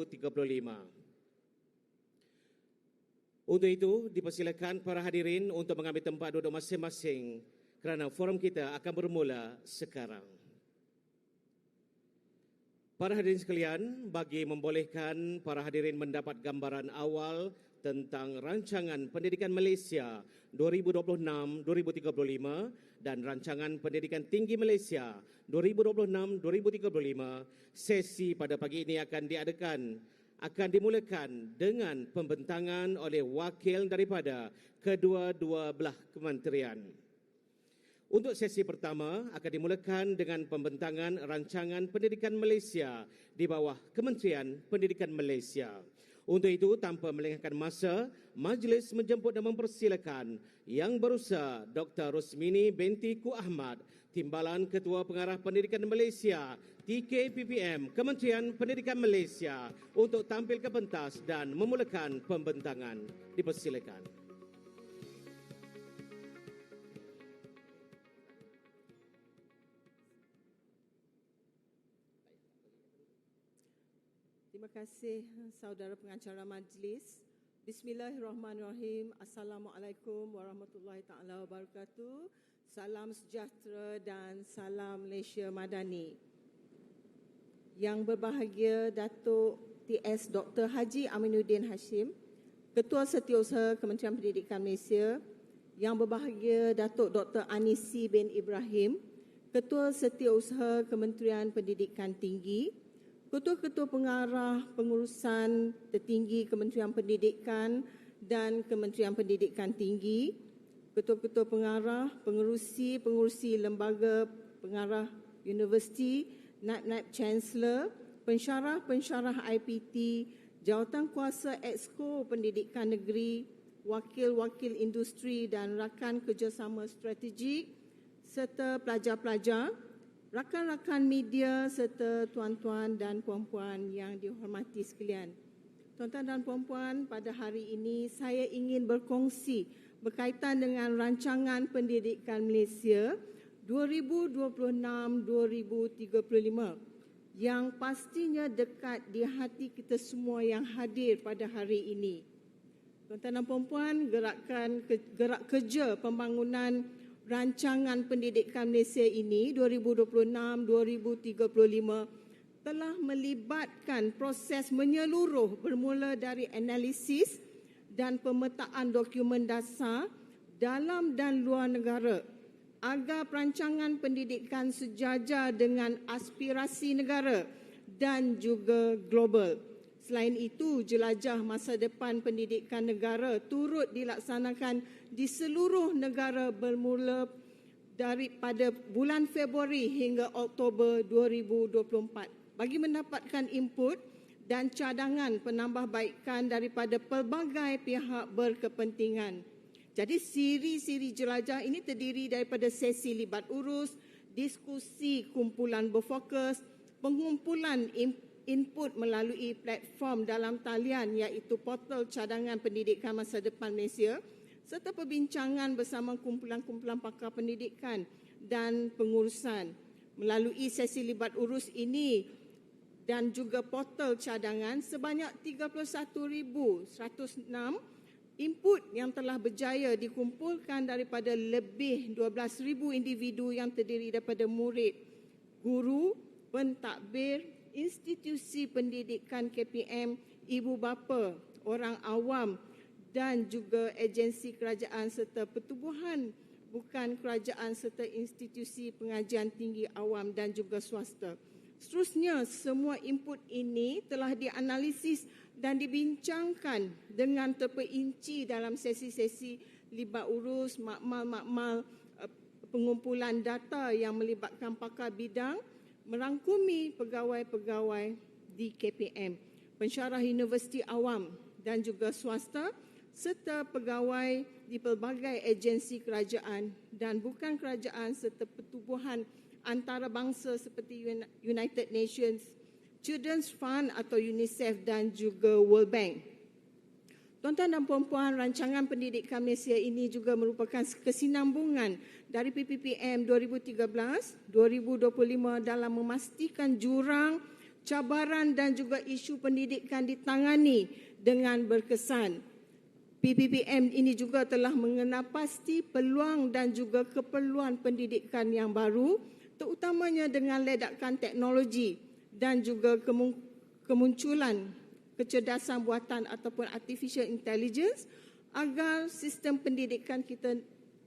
2035. Untuk itu, dipersilakan para hadirin untuk mengambil tempat duduk masing-masing kerana forum kita akan bermula sekarang. Para hadirin sekalian, bagi membolehkan para hadirin mendapat gambaran awal tentang Rancangan Pendidikan Malaysia 2026-2035 dan Rancangan Pendidikan Tinggi Malaysia 2026-2035, sesi pada pagi ini akan dimulakan dengan pembentangan oleh wakil daripada kedua-dua belah kementerian. Untuk sesi pertama akan dimulakan dengan pembentangan Rancangan Pendidikan Malaysia di bawah Kementerian Pendidikan Malaysia. Untuk itu, tanpa melengahkan masa, majlis menjemput dan mempersilakan Yang Berusaha Dr. Rosmini binti Ku Ahmad, Timbalan Ketua Pengarah Pendidikan Malaysia, TKPPM, Kementerian Pendidikan Malaysia, untuk tampil ke pentas dan memulakan pembentangan. Dipersilakan. Terima kasih saudara pengacara majlis. Bismillahirrahmanirrahim. Assalamualaikum warahmatullahi taala wabarakatuh. Salam sejahtera dan salam Malaysia Madani. Yang berbahagia Datuk TS Dr. Haji Aminuddin Hashim, Ketua Setiausaha Kementerian Pendidikan Malaysia. Yang berbahagia Datuk Dr. Anisi bin Ibrahim, Ketua Setiausaha Kementerian Pendidikan Tinggi. Ketua-ketua pengarah pengurusan tertinggi Kementerian Pendidikan dan Kementerian Pendidikan Tinggi, ketua-ketua pengarah, pengurusi lembaga pengarah universiti, naib-naib chancellor, pensyarah-pensyarah IPT, jawatan kuasa Exco Pendidikan Negeri, wakil-wakil industri dan rakan kerjasama strategik, serta pelajar-pelajar, rakan-rakan media serta tuan-tuan dan puan-puan yang dihormati sekalian. Tuan-tuan dan puan-puan, pada hari ini saya ingin berkongsi berkaitan dengan Rancangan Pendidikan Malaysia 2026-2035 yang pastinya dekat di hati kita semua yang hadir pada hari ini. Tuan-tuan dan puan-puan, gerak kerja pembangunan Rancangan Pendidikan Malaysia ini 2026-2035 telah melibatkan proses menyeluruh bermula dari analisis dan pemetaan dokumen dasar dalam dan luar negara agar perancangan pendidikan sejajar dengan aspirasi negara dan juga global. Selain itu, jelajah masa depan pendidikan negara turut dilaksanakan di seluruh negara bermula daripada bulan Februari hingga Oktober 2024 bagi mendapatkan input dan cadangan penambahbaikan daripada pelbagai pihak berkepentingan. Jadi siri-siri jelajah ini terdiri daripada sesi libat urus, diskusi kumpulan berfokus, pengumpulan input melalui platform dalam talian iaitu portal cadangan pendidikan masa depan Malaysia serta perbincangan bersama kumpulan-kumpulan pakar pendidikan dan pengurusan. Melalui sesi libat urus ini dan juga portal cadangan, sebanyak 31,106 input yang telah berjaya dikumpulkan daripada lebih 12,000 individu yang terdiri daripada murid, guru, pentadbir, institusi pendidikan KPM, ibu bapa, orang awam dan juga agensi kerajaan serta pertubuhan bukan kerajaan serta institusi pengajian tinggi awam dan juga swasta. Seterusnya, semua input ini telah dianalisis dan dibincangkan dengan terperinci dalam sesi-sesi libat urus, makmal pengumpulan data yang melibatkan pakar bidang, merangkumi pegawai-pegawai di KPM, pensyarah universiti awam dan juga swasta serta pegawai di pelbagai agensi kerajaan dan bukan kerajaan serta pertubuhan antarabangsa seperti United Nations, Children's Fund atau UNICEF dan juga World Bank. Tuan-tuan dan puan-puan, Rancangan Pendidikan Malaysia ini juga merupakan kesinambungan dari PPPM 2013-2025 dalam memastikan jurang cabaran dan juga isu pendidikan ditangani dengan berkesan. PPPM ini juga telah mengenapasti peluang dan juga keperluan pendidikan yang baru, terutamanya dengan ledakan teknologi dan juga kemunculan kecerdasan buatan ataupun artificial intelligence, agar sistem pendidikan kita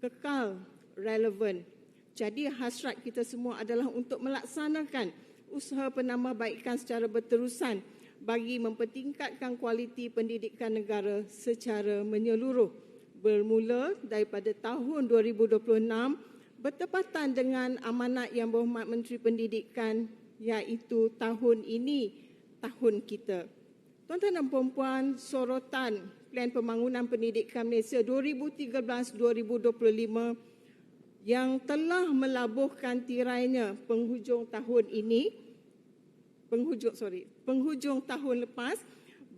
kekal relevan. Jadi hasrat kita semua adalah untuk melaksanakan usaha penambahbaikan secara berterusan bagi mempertingkatkan kualiti pendidikan negara secara menyeluruh. Bermula daripada tahun 2026 bertepatan dengan amanat Yang Berhormat Menteri Pendidikan, iaitu tahun ini, tahun kita. Tuan-tuan dan puan-puan, sorotan Plan Pembangunan Pendidikan Malaysia 2013-2025 yang telah melabuhkan tirainya penghujung tahun lepas,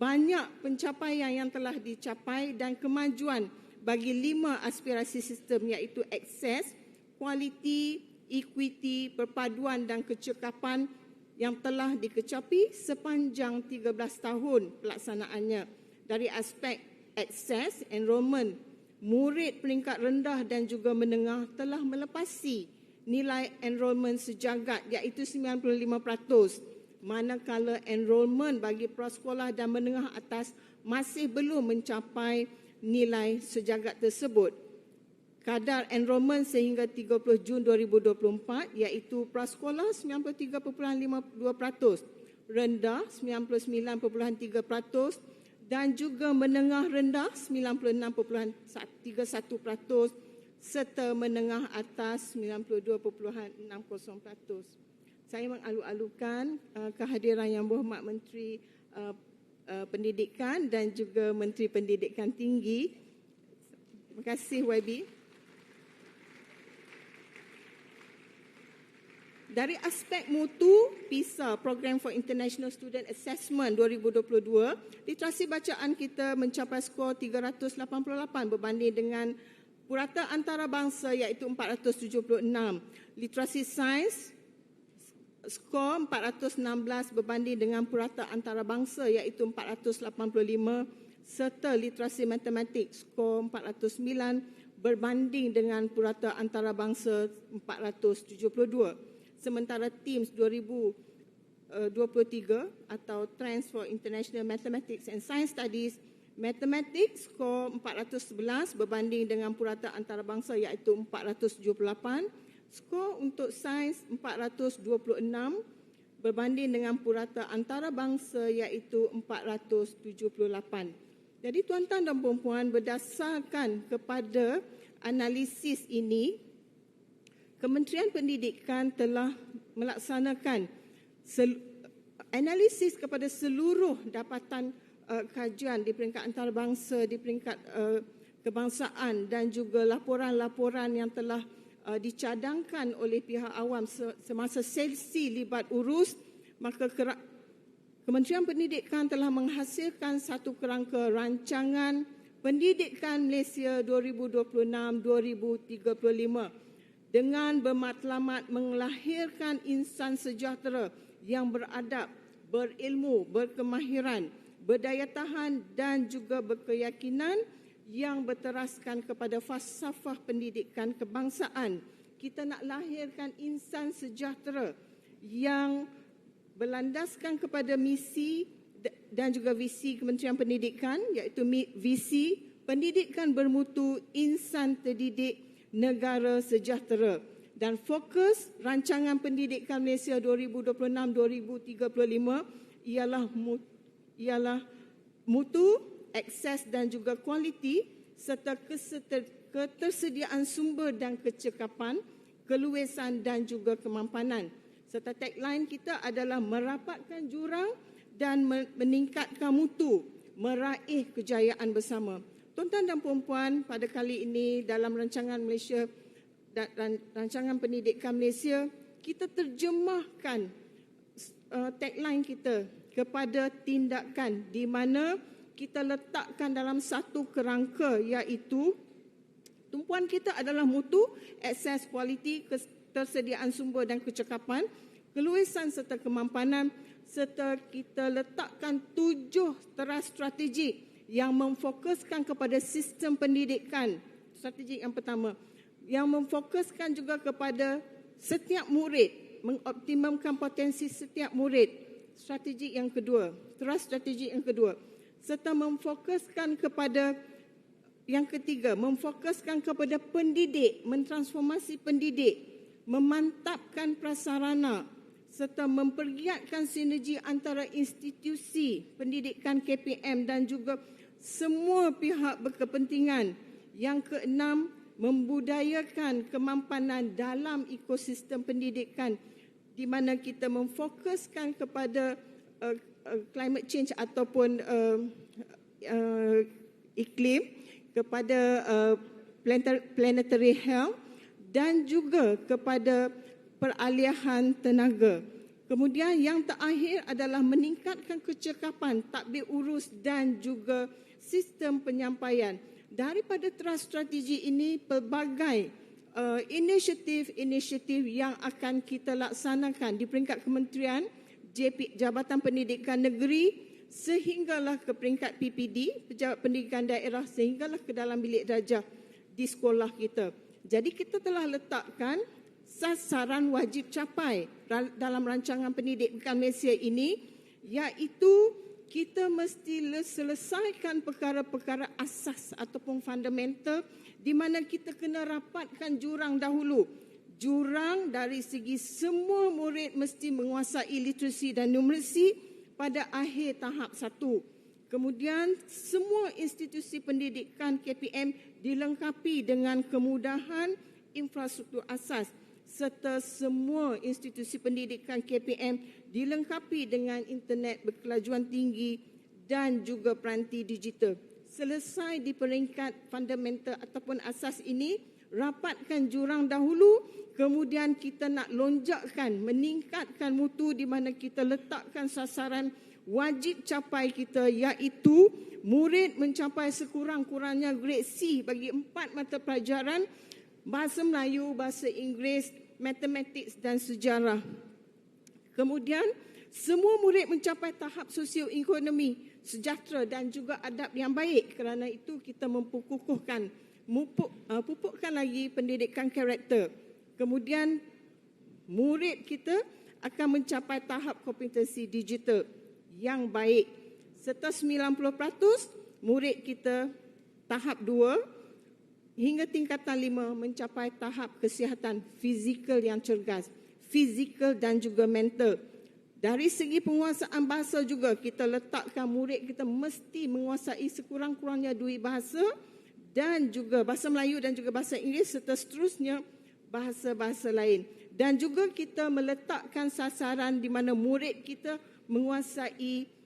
banyak pencapaian yang telah dicapai dan kemajuan bagi 5 aspirasi sistem, iaitu akses, kualiti, equity, perpaduan dan kecekapan yang telah dikecapi sepanjang 13 tahun pelaksanaannya. Dari aspek akses, enrolment, murid peringkat rendah dan juga menengah telah melepasi nilai enrolment sejagat, iaitu 95%, manakala enrolment bagi prasekolah dan menengah atas masih belum mencapai nilai sejagat tersebut. Kadar enrolment sehingga 30 Jun 2024 iaitu prasekolah 93.52%, rendah 99.3% dan juga menengah rendah 96.31% serta menengah atas 92.60%. Saya mengalu-alukan kehadiran Yang Berhormat Menteri Pendidikan dan juga Menteri Pendidikan Tinggi. Terima kasih YB. Dari aspek mutu, PISA, Program for International Student Assessment 2022, literasi bacaan kita mencapai skor 388 berbanding dengan purata antarabangsa iaitu 476. Literasi sains, skor 416 berbanding dengan purata antarabangsa iaitu 485, serta literasi matematik, skor 409 berbanding dengan purata antarabangsa 472. Sementara TIMSS 2023 atau Trends for International Mathematics and Science Studies, Mathematics skor 411 berbanding dengan purata antarabangsa iaitu 478, skor untuk Sains 426 berbanding dengan purata antarabangsa iaitu 478. Jadi tuan-tuan dan puan-puan, berdasarkan kepada analisis ini, Kementerian Pendidikan telah melaksanakan analisis kepada seluruh dapatan kajian di peringkat antarabangsa, di peringkat kebangsaan dan juga laporan-laporan yang telah dicadangkan oleh pihak awam semasa sesi libat urus. Maka Kementerian Pendidikan telah menghasilkan satu kerangka rancangan Pendidikan Malaysia 2026-2035 dengan bermatlamat melahirkan insan sejahtera yang beradab, berilmu, berkemahiran, berdaya tahan dan juga berkeyakinan yang berteraskan kepada falsafah pendidikan kebangsaan. Kita nak lahirkan insan sejahtera yang berlandaskan kepada misi dan juga visi Kementerian Pendidikan, iaitu visi pendidikan bermutu, insan terdidik, negara sejahtera. Dan fokus rancangan pendidikan Malaysia 2026-2035 ialah mutu, akses dan juga kualiti serta ketersediaan sumber dan kecekapan, keluasan dan juga kemampanan. Serta tagline kita adalah merapatkan jurang dan meningkatkan mutu, meraih kejayaan bersama. Tuan-tuan dan puan-puan, pada kali ini dalam rancangan Malaysia dan rancangan pendidikan Malaysia, kita terjemahkan tagline kita kepada tindakan di mana kita letakkan dalam satu kerangka, iaitu tumpuan kita adalah mutu, akses, kualiti, ketersediaan sumber dan kecekapan, keluasan serta kemampanan serta kita letakkan 7 teras strategik yang memfokuskan kepada sistem pendidikan. Strategi yang pertama, yang memfokuskan juga kepada setiap murid, mengoptimumkan potensi setiap murid. Strategi yang kedua, teras strategi yang kedua, serta memfokuskan kepada yang ketiga, memfokuskan kepada pendidik, mentransformasi pendidik, memantapkan prasarana serta mempergiatkan sinergi antara institusi pendidikan KPM dan juga semua pihak berkepentingan. Yang keenam, membudayakan kemampanan dalam ekosistem pendidikan di mana kita memfokuskan kepada climate change ataupun iklim, kepada planetary health dan juga kepada peralihan tenaga. Kemudian yang terakhir adalah meningkatkan kecekapan, tadbir urus dan juga sistem penyampaian. Daripada teras strategi ini, pelbagai inisiatif-inisiatif yang akan kita laksanakan di peringkat kementerian, Jabatan Pendidikan Negeri, sehinggalah ke peringkat PPD, Pejabat Pendidikan Daerah, sehinggalah ke dalam bilik darjah di sekolah kita. Jadi kita telah letakkan sasaran wajib capai dalam rancangan pendidikan Malaysia ini, iaitu kita mesti selesaikan perkara-perkara asas ataupun fundamental di mana kita kena rapatkan jurang dahulu. Jurang dari segi semua murid mesti menguasai literasi dan numeracy pada akhir tahap 1. Kemudian semua institusi pendidikan KPM dilengkapi dengan kemudahan infrastruktur asas serta semua institusi pendidikan KPM dilengkapi dengan internet berkelajuan tinggi dan juga peranti digital. Selesai di peringkat fundamental ataupun asas ini, rapatkan jurang dahulu, kemudian kita nak lonjakkan, meningkatkan mutu di mana kita letakkan sasaran wajib capai kita, iaitu murid mencapai sekurang-kurangnya grade C bagi 4 mata pelajaran: Bahasa Melayu, Bahasa Inggeris, Matematik dan Sejarah. Kemudian, semua murid mencapai tahap sosioekonomi, sejahtera dan juga adab yang baik. Kerana itu, kita memperkukuhkan, pupukkan lagi pendidikan karakter. Kemudian, murid kita akan mencapai tahap kompetensi digital yang baik. Serta 90% murid kita tahap 2 hingga tingkatan 5 mencapai tahap kesihatan fizikal yang cergas, fizikal dan juga mental. Dari segi penguasaan bahasa juga, kita letakkan murid kita mesti menguasai sekurang-kurangnya 2 bahasa dan juga Bahasa Melayu dan juga Bahasa Inggeris serta seterusnya bahasa-bahasa lain. Dan juga kita meletakkan sasaran di mana murid kita menguasai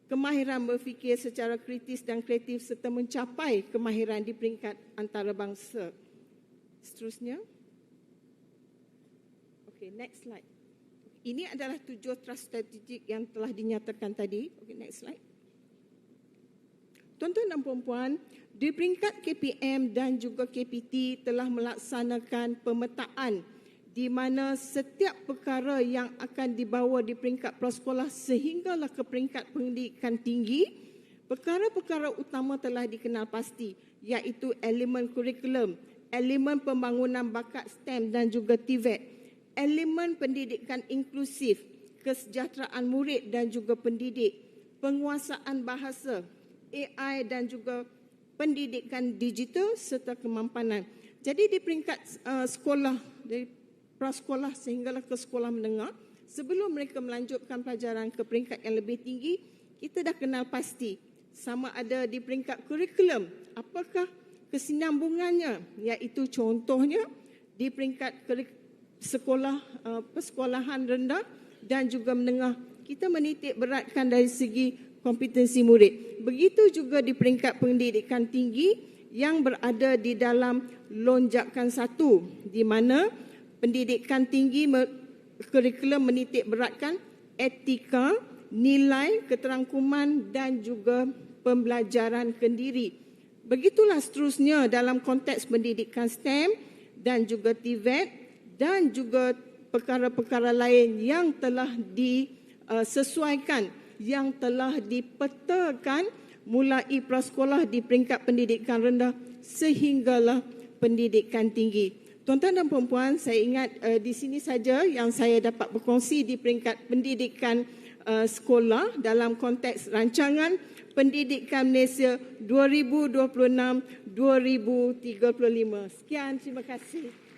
kemahiran berfikir secara kritis dan kreatif serta mencapai kemahiran di peringkat antarabangsa. Seterusnya. Okey, next slide. Ini adalah 7 teras strategik yang telah dinyatakan tadi. Okey, next slide. Tuan-tuan dan puan-puan, di peringkat KPM dan juga KPT telah melaksanakan pemetaan di mana setiap perkara yang akan dibawa di peringkat prasekolah sehinggalah ke peringkat pendidikan tinggi, perkara-perkara utama telah dikenal pasti, iaitu elemen kurikulum, elemen pembangunan bakat STEM dan juga TVET, elemen pendidikan inklusif, kesejahteraan murid dan juga pendidik, penguasaan bahasa, AI dan juga pendidikan digital serta kemampanan. Jadi di peringkat sekolah, dari prasekolah sehinggalah ke sekolah menengah, sebelum mereka melanjutkan pelajaran ke peringkat yang lebih tinggi, kita dah kenal pasti sama ada di peringkat kurikulum, apakah kesinambungannya, iaitu contohnya di peringkat sekolah persekolahan rendah dan juga menengah, kita menitik beratkan dari segi kompetensi murid. Begitu juga di peringkat pendidikan tinggi yang berada di dalam lonjakan 1, di mana pendidikan tinggi kurikulum menitik beratkan etika, nilai, keterangkuman dan juga pembelajaran kendiri. Begitulah seterusnya dalam konteks pendidikan STEM dan juga TVET dan juga perkara-perkara lain yang telah sesuaikan yang telah dipetakan mulai prasekolah di peringkat pendidikan rendah sehinggalah pendidikan tinggi. Tuan-tuan dan puan-puan, saya ingat di sini saja yang saya dapat berkongsi di peringkat pendidikan sekolah dalam konteks rancangan pendidikan Malaysia 2026-2035. Sekian, terima kasih.